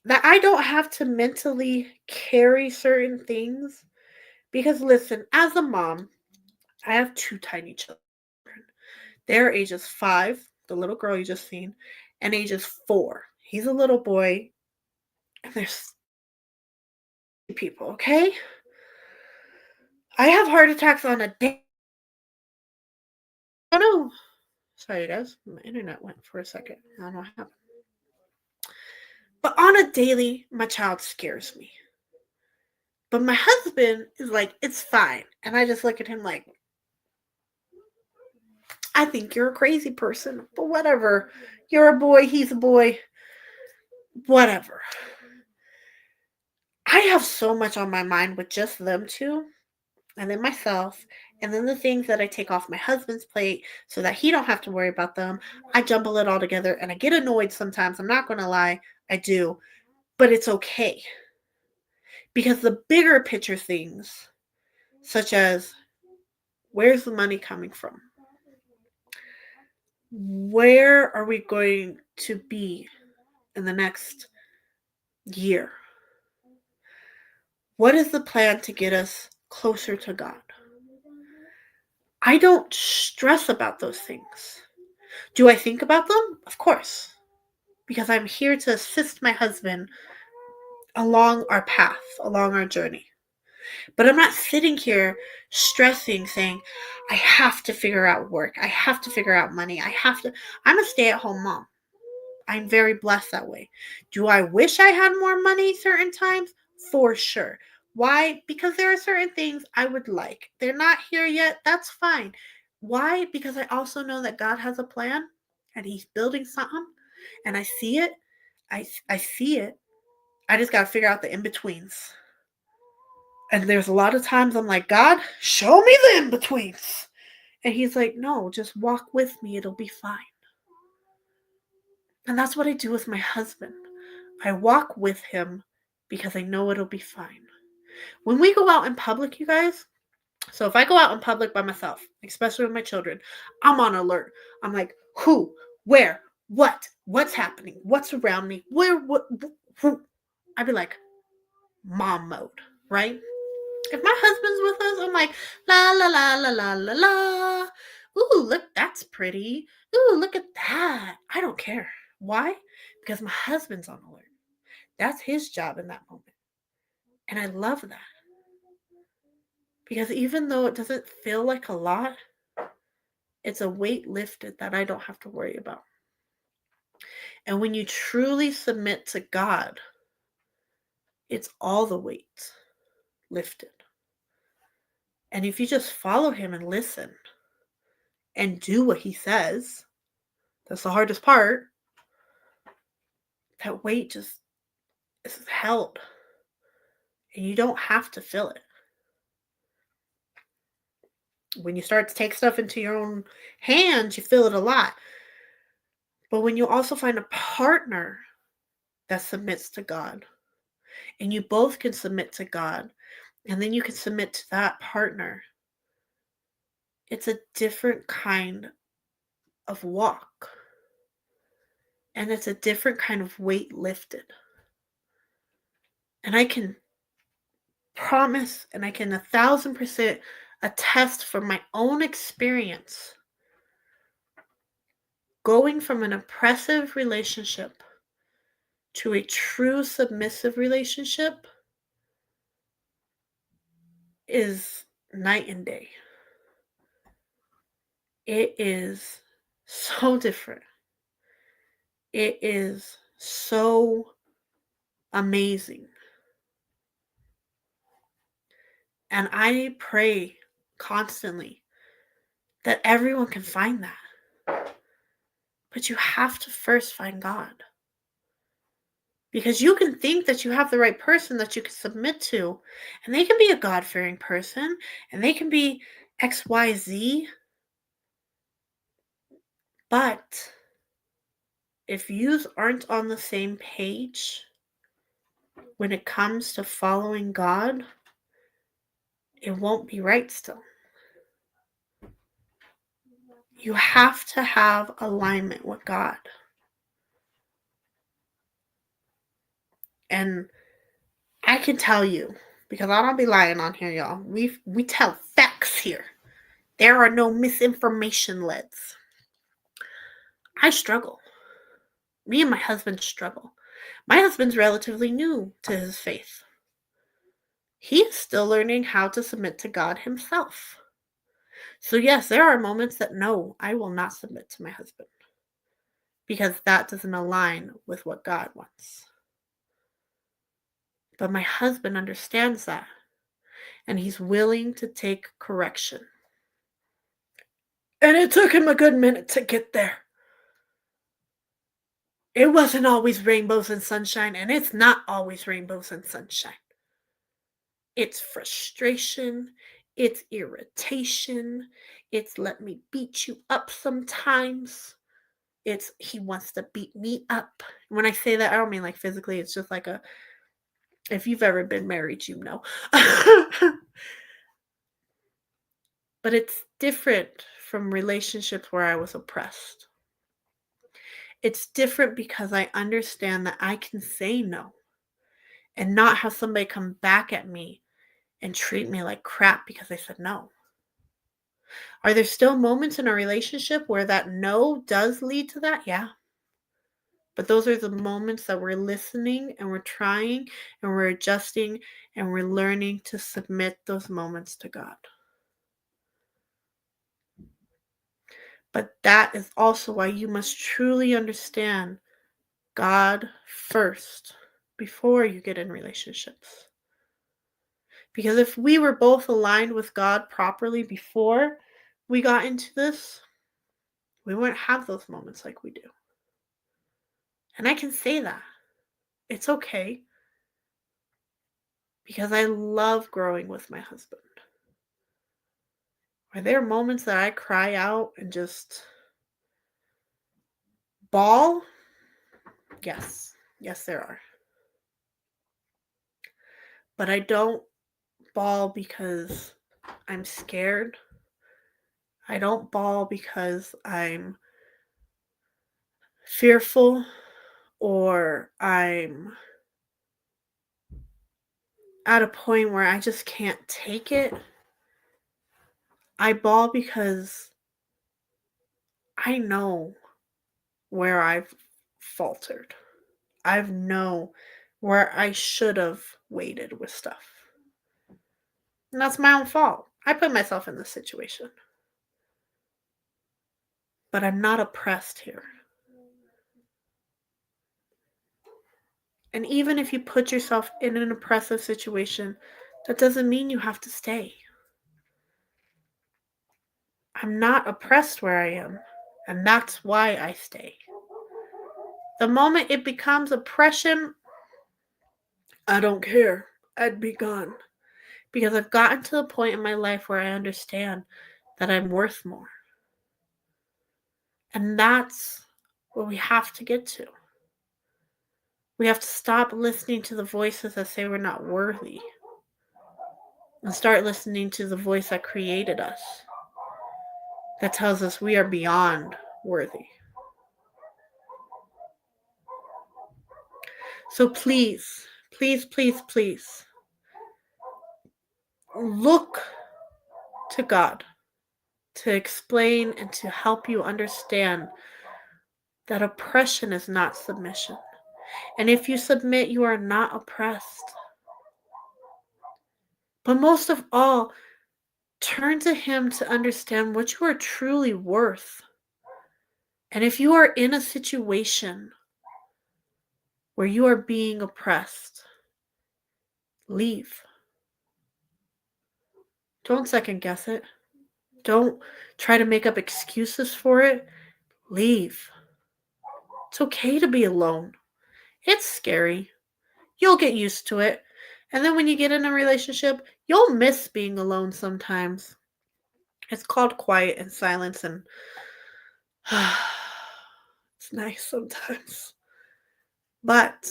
That I don't have to mentally carry certain things? Because listen, as a mom, I have 2 tiny children. They're ages 5, the little girl you just seen, and ages 4. He's a little boy, and there's people, okay? I have heart attacks on a day. Oh no. Sorry guys, my internet went for a second. I don't know what happened. But on a daily, my child scares me. But my husband is like, it's fine. And I just look at him like, I think you're a crazy person. But whatever. You're a boy, he's a boy. Whatever. I have so much on my mind with just them two. And then myself. And then the things that I take off my husband's plate so that he don't have to worry about them. I jumble it all together. And I get annoyed sometimes. I'm not going to lie. I do. But it's okay. Because the bigger picture things, such as where's the money coming from? Where are we going to be in the next year? What is the plan to get us closer to God? I don't stress about those things. Do I think about them? Of course. Because I'm here to assist my husband along our path, along our journey. But I'm not sitting here stressing, saying, I have to figure out work. I have to figure out money. I'm a stay-at-home mom. I'm very blessed that way. Do I wish I had more money certain times? For sure. Why? Because there are certain things I would like. They're not here yet. That's fine. Why? Because I also know that God has a plan and he's building something and I see it. I see it. I just got to figure out the in-betweens. And there's a lot of times I'm like, God, show me the in-betweens. And he's like, no, just walk with me. It'll be fine. And that's what I do with my husband. I walk with him because I know it'll be fine. When we go out in public, you guys, so if I go out in public by myself, especially with my children, I'm on alert. I'm like, who, where, what's happening, what's around me, who? I'd be like, mom mode, right? If my husband's with us, I'm like, la la la la la la la. Ooh, look, that's pretty. Ooh, look at that. I don't care. Why? Because my husband's on alert. That's his job in that moment. And I love that. Because even though it doesn't feel like a lot, it's a weight lifted that I don't have to worry about. And when you truly submit to God, it's all the weight lifted. And if you just follow him and listen and do what he says, that's the hardest part, that weight just is held. And you don't have to feel it. When you start to take stuff into your own hands, you feel it a lot. But when you also find a partner that submits to God, and you both can submit to God, and then you can submit to that partner, it's a different kind of walk. And it's a different kind of weight lifted. And I can promise, and I can 1,000% attest from my own experience, going from an oppressive relationship to a true submissive relationship is night and day. It is so different. It is so amazing. And I pray constantly that everyone can find that. But you have to first find God. Because you can think that you have the right person that you can submit to, and they can be a God-fearing person, and they can be XYZ. But if yous aren't on the same page when it comes to following God, it won't be right still. You have to have alignment with God. And I can tell you, because I don't be lying on here, y'all. We tell facts here. There are no misinformation leads. I struggle. Me and my husband struggle. My husband's relatively new to his faith. He is still learning how to submit to God himself. So yes, there are moments that no, I will not submit to my husband. Because that doesn't align with what God wants. But my husband understands that. And he's willing to take correction. And it took him a good minute to get there. It wasn't always rainbows and sunshine, and it's not always rainbows and sunshine. It's frustration, it's irritation, it's let me beat you up sometimes. It's he wants to beat me up. When I say that, I don't mean like physically, it's just like if you've ever been married, you know. But it's different from relationships where I was oppressed. It's different because I understand that I can say no and not have somebody come back at me and treat me like crap because I said no. Are there still moments in a relationship where that no does lead to that? Yeah. But those are the moments that we're listening and we're trying and we're adjusting and we're learning to submit those moments to God. But that is also why you must truly understand God first before you get in relationships. Because if we were both aligned with God properly before we got into this, we wouldn't have those moments like we do. And I can say that. It's okay. Because I love growing with my husband. Are there moments that I cry out and just bawl? Yes. Yes, there are. But I don't bawl because I'm scared. I don't bawl because I'm fearful or I'm at a point where I just can't take it. I bawl because I know where I've faltered. I know where I should have waited with stuff. And that's my own fault. I put myself in this situation. But I'm not oppressed here. And even if you put yourself in an oppressive situation, that doesn't mean you have to stay. I'm not oppressed where I am, and that's why I stay. The moment it becomes oppression, I don't care. I'd be gone. Because I've gotten to the point in my life where I understand that I'm worth more. And that's what we have to get to. We have to stop listening to the voices that say we're not worthy and start listening to the voice that created us, that tells us we are beyond worthy. So please, please, please, please, look to God to explain and to help you understand that oppression is not submission. And if you submit, you are not oppressed. But most of all, turn to Him to understand what you are truly worth. And if you are in a situation where you are being oppressed, leave. Don't second guess it. Don't try to make up excuses for it. Leave. It's okay to be alone. It's scary. You'll get used to it. And then when you get in a relationship, you'll miss being alone sometimes. It's called quiet and silence, and it's nice sometimes. But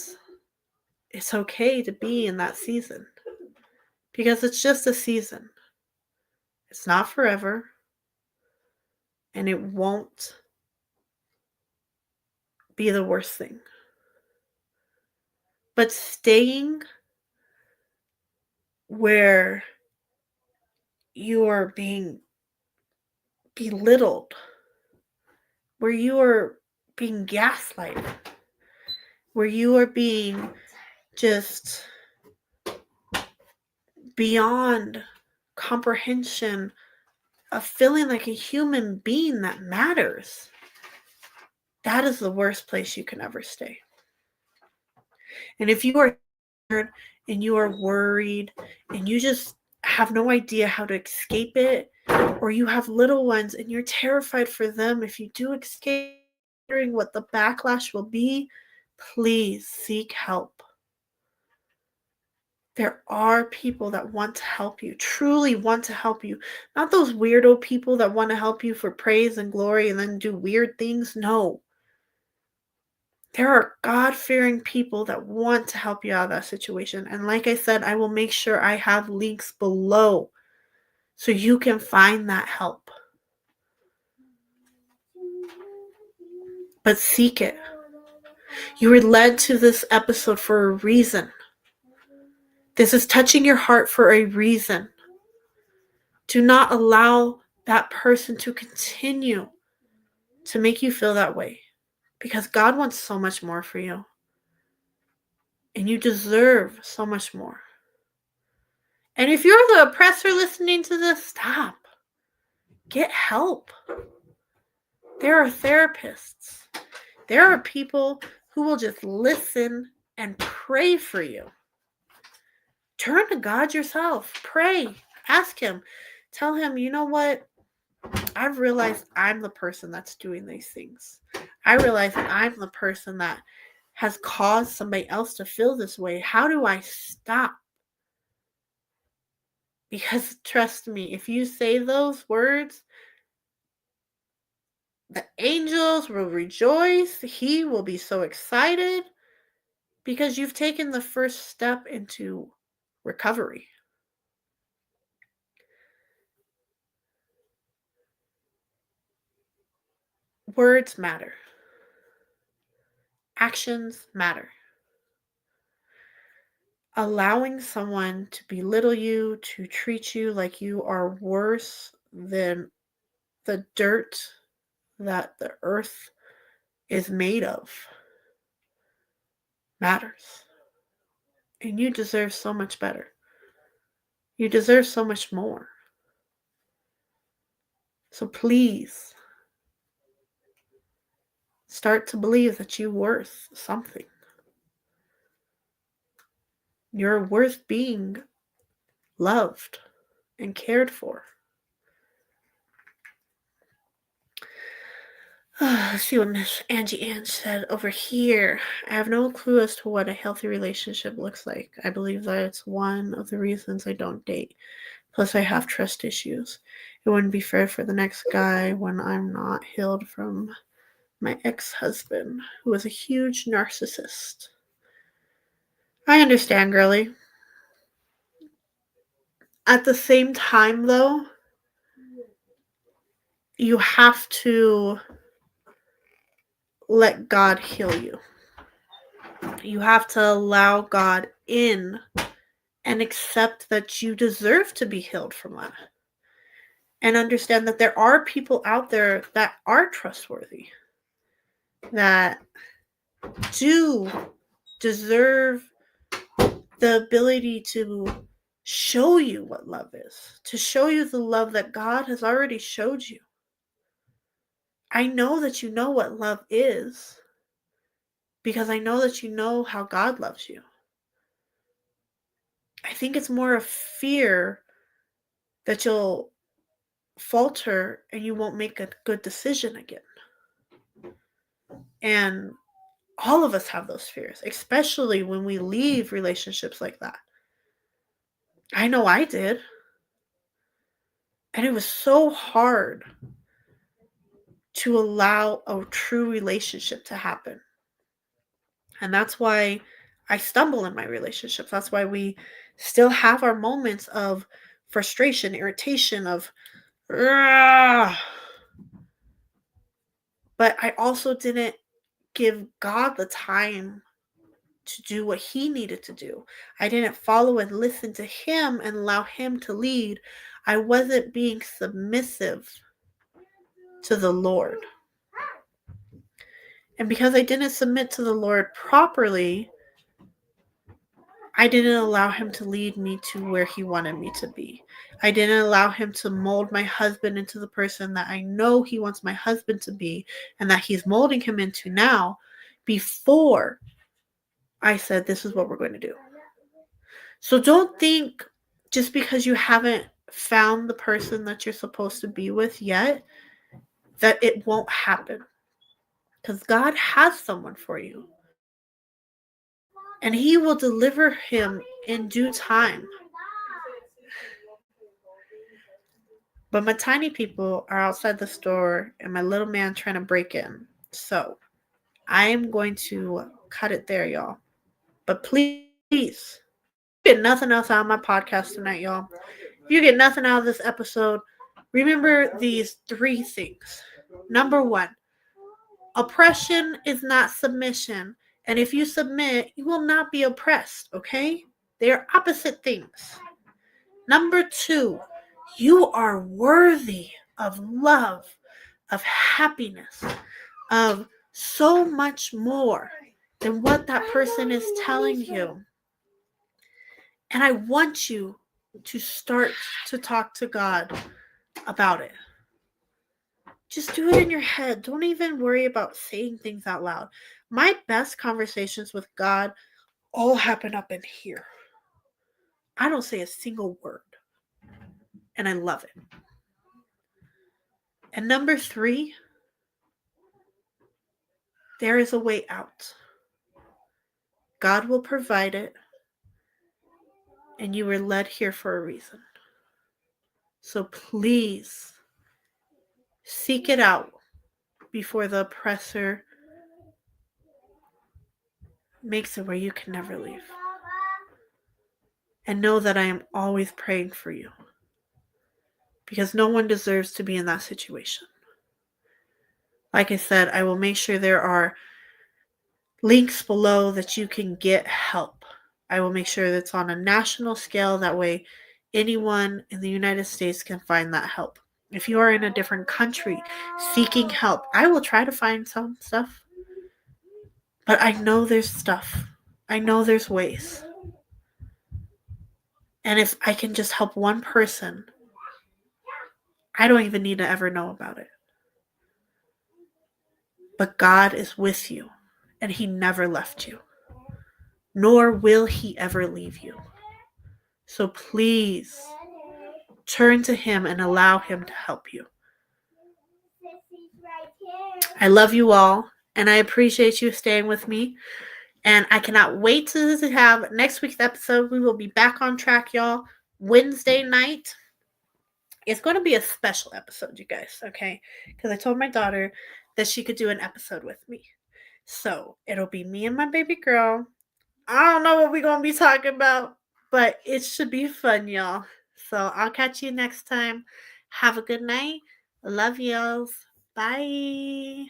it's okay to be in that season because it's just a season. It's not forever, and it won't be the worst thing. But staying where you are being belittled, where you are being gaslighted, where you are being just beyond comprehension of feeling like a human being that matters, that is the worst place you can ever stay. And if you are scared and you are worried and you just have no idea how to escape it, or you have little ones and you're terrified for them if you do escape, wondering what the backlash will be, please seek help. There are people that want to help you, truly want to help you. Not those weirdo people that want to help you for praise and glory and then do weird things. No. There are God-fearing people that want to help you out of that situation. And like I said, I will make sure I have links below so you can find that help. But seek it. You were led to this episode for a reason. This is touching your heart for a reason. Do not allow that person to continue to make you feel that way, because God wants so much more for you. And you deserve so much more. And if you're the oppressor listening to this, stop. Get help. There are therapists. There are people who will just listen and pray for you. Turn to God yourself. Pray. Ask Him. Tell Him, you know what? I've realized I'm the person that's doing these things. I realize that I'm the person that has caused somebody else to feel this way. How do I stop? Because trust me, if you say those words, the angels will rejoice. He will be so excited because you've taken the first step into recovery. Words matter. Actions matter. Allowing someone to belittle you, to treat you like you are worse than the dirt that the earth is made of matters. And you deserve so much better. You deserve so much more. So please start to believe that you're worth something. You're worth being loved and cared for. Let's see what Miss Angie Ann said over here. I have no clue as to what a healthy relationship looks like. I believe that it's one of the reasons I don't date. Plus, I have trust issues. It wouldn't be fair for the next guy when I'm not healed from my ex-husband, who was a huge narcissist. I understand, girly. At the same time, though, you have to let God heal you. You have to allow God in and accept that you deserve to be healed from that. And understand that there are people out there that are trustworthy, that do deserve the ability to show you what love is, to show you the love that God has already showed you. I know that you know what love is because I know that you know how God loves you. I think it's more of fear that you'll falter and you won't make a good decision again. And all of us have those fears, especially when we leave relationships like that. I know I did. And it was so hard to allow a true relationship to happen. And that's why I stumble in my relationships. That's why we still have our moments of frustration, irritation, of, "Ugh." But I also didn't give God the time to do what he needed to do. I didn't follow and listen to him and allow him to lead. I wasn't being submissive to the Lord. And because I didn't submit to the Lord properly, I didn't allow him to lead me to where he wanted me to be. I didn't allow him to mold my husband into the person that I know he wants my husband to be and that he's molding him into now before I said, this is what we're going to do. So don't think just because you haven't found the person that you're supposed to be with yet that it won't happen. Because God has someone for you. And he will deliver him in due time. But my tiny people are outside the store and my little man trying to break in. So I am going to cut it there, y'all. But please, get nothing else out of my podcast tonight, y'all. If you get nothing out of this episode, remember these 3 things. Number 1, oppression is not submission. And if you submit, you will not be oppressed, okay? They are opposite things. Number 2, you are worthy of love, of happiness, of so much more than what that person is telling you. And I want you to start to talk to God about it. Just do it in your head. Don't even worry about saying things out loud. My best conversations with God all happen up in here. I don't say a single word. And I love it. And number 3, there is a way out. God will provide it. And you were led here for a reason. So please seek it out before the oppressor makes it where you can never leave. And know that I am always praying for you. Because no one deserves to be in that situation. Like I said, I will make sure there are links below that you can get help. I will make sure that it's on a national scale. That way, anyone in the United States can find that help. If you are in a different country seeking help, I will try to find some stuff. But I know there's stuff. I know there's ways. And if I can just help one person, I don't even need to ever know about it. But God is with you, and he never left you. nor will he ever leave you. So please turn to him and allow him to help you. I love you all, and I appreciate you staying with me. And I cannot wait to have next week's episode. We will be back on track, y'all. Wednesday night. It's going to be a special episode, you guys, okay? Because I told my daughter that she could do an episode with me. So it'll be me and my baby girl. I don't know what we're going to be talking about, but it should be fun, y'all. So I'll catch you next time. Have a good night. Love y'all. Bye.